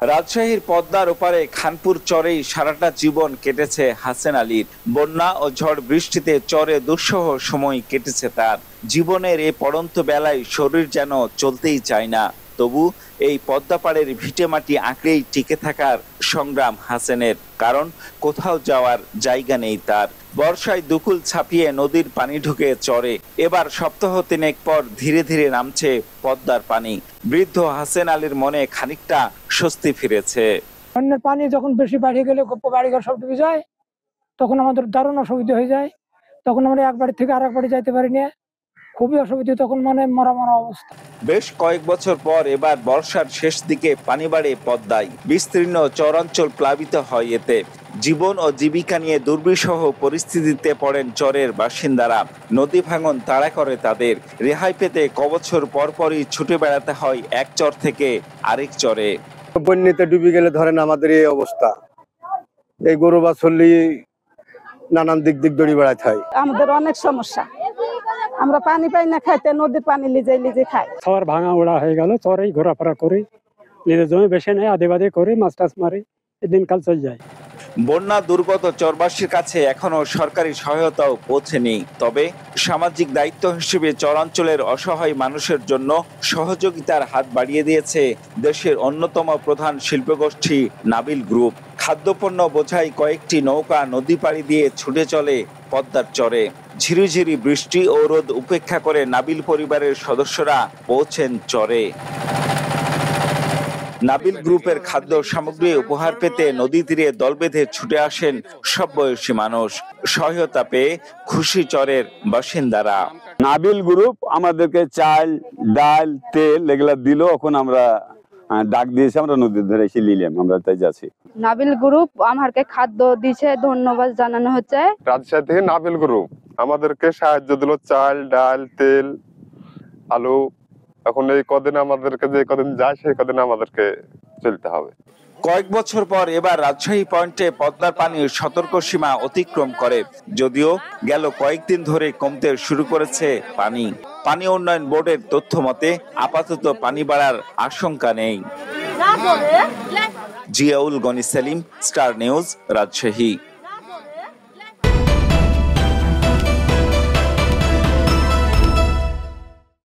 রাজশাহীর পদ্মার ওপারে খানপুর চরেই সারাটা জীবন কেটেছে হাসেন আলীর। বন্যা ও ঝড় বৃষ্টিতে চরে দুঃসহ সময় কেটেছে তার। জীবনের এই পড়ন্ত বেলায় শরীর যেন চলতেই চায় না, তবু এই পদ্মাপাড়ের ভিটেমাটি আঁকড়েই টিকে থাকার সংগ্রাম হাসেনের, কারণ কোথাও যাওয়ার জায়গা নেই তার। বর্ষায় দুকুল ছাপিয়ে নদীর পানি ঢুকে চরে। এবার সপ্তাহ তিনেক পর ধীরে ধীরে নামছে পদ্মার পানি। বৃদ্ধ হাসেন আলীর মনে খানিকটা স্বস্তি ফিরেছে। বন্যার পানি যখন বেশি বাড়িয়ে গেলে বাড়িঘর সব ডুবে যায়, তখন আমাদের দারুণ অসুবিধা হয়ে যায়। তখন আমরা এক বাড়ি থেকে আর এক বাড়ি যাইতে পারি না, খুবই অসুবিধা, তখন মানে মরা মরা অবস্থা। বেশ কয়েক বছর পর এবার বর্ষার শেষ দিকে পানি বাড়ে পদ্মায়। বিস্তীর্ণ চরাঞ্চল প্লাবিত হয় এতে। জীবন ও জীবিকা নিয়ে দুর্বিষহ পরিস্থিতিতে পড়েন চরের বাসিন্দারা। নদী ভাঙন তাড়া করে তাদের। রেহাই পেতে কবছর পরপরই ছুটে বেড়াতে হয় এক চর থেকে আরেক চরে। বন্যাতে ডুবে গেলে ধরেন আমাদের এই অবস্থা, এই গরু বাছুরলি নানান দিক দড়ি বেড়াতে হয়। আমাদের অনেক সমস্যা, আমরা পানি পাই না খাইতে, নদীর পানি লিজে লিজে খাই। চর ভাঙা ওড়া হয়ে গেল, চরেই ঘোরাফেরা করি, নিজের জমি বেশি নেই, আদিবাদী করি, মাছ টাছ মারি, দিনকাল চলে যায়। বন্যা দুর্গত চরবাসীর কাছে এখনো সরকারি সহায়তাও পৌঁছেনি। তবে সামাজিক দায়িত্ব হিসেবে চরাঞ্চলের অসহায় মানুষের জন্য সহযোগিতার হাত বাড়িয়ে দিয়েছে দেশের অন্যতম প্রধান শিল্পগোষ্ঠী নাবিল গ্রুপ। খাদ্যপণ্য বোঝাই কয়েকটি নৌকা নদী পাড়ি দিয়ে ছুটে চলে পদ্মার চরে। ঝিরিঝিরি বৃষ্টি ও রোদ উপেক্ষা করে নাবিল পরিবারের সদস্যরা পৌঁছেন চরে। নাবিল গ্রুপের খাদ্য সামগ্রী উপহার পেতে নদী তীরে দল বেঁধে ছুটে আসেন সব বয়সী মানুষ। সহায়তা পেয়ে খুশি চরের বাসিন্দারা। নাবিল গ্রুপ আমাদেরকে চাল, ডাল, তেল এগুলা দিল। এখন আমরা ডাক দিয়েছি, আমরা নদীর ধারে এসে নিলাম, আমরা তাই যাচ্ছি। নাবিল গ্রুপ আমাকে খাদ্য দিছে, ধন্যবাদ জানানো হচ্ছে। রাজশাহী থেকে নাবিল গ্রুপ আমাদেরকে সাহায্য দিল, চাল, ডাল, তেল, আলু। এখন এই কদিন আমাদেরকে যে কদিন যায় সেই কদিন আমাদেরকে চলতে হবে। কয়েক বছর পর এবার রাজশাহী পয়েন্টে পদ্মার পানির সতর্ক সীমা অতিক্রম করে, যদিও গেল কয়েকদিন ধরে কমতে শুরু করেছে পানি। পানি উন্নয়ন বোর্ডের তথ্য মতে আপাতত পানি বাড়ার আশঙ্কা নেই। Ziaul Gani Selim, star news, Rajshahi.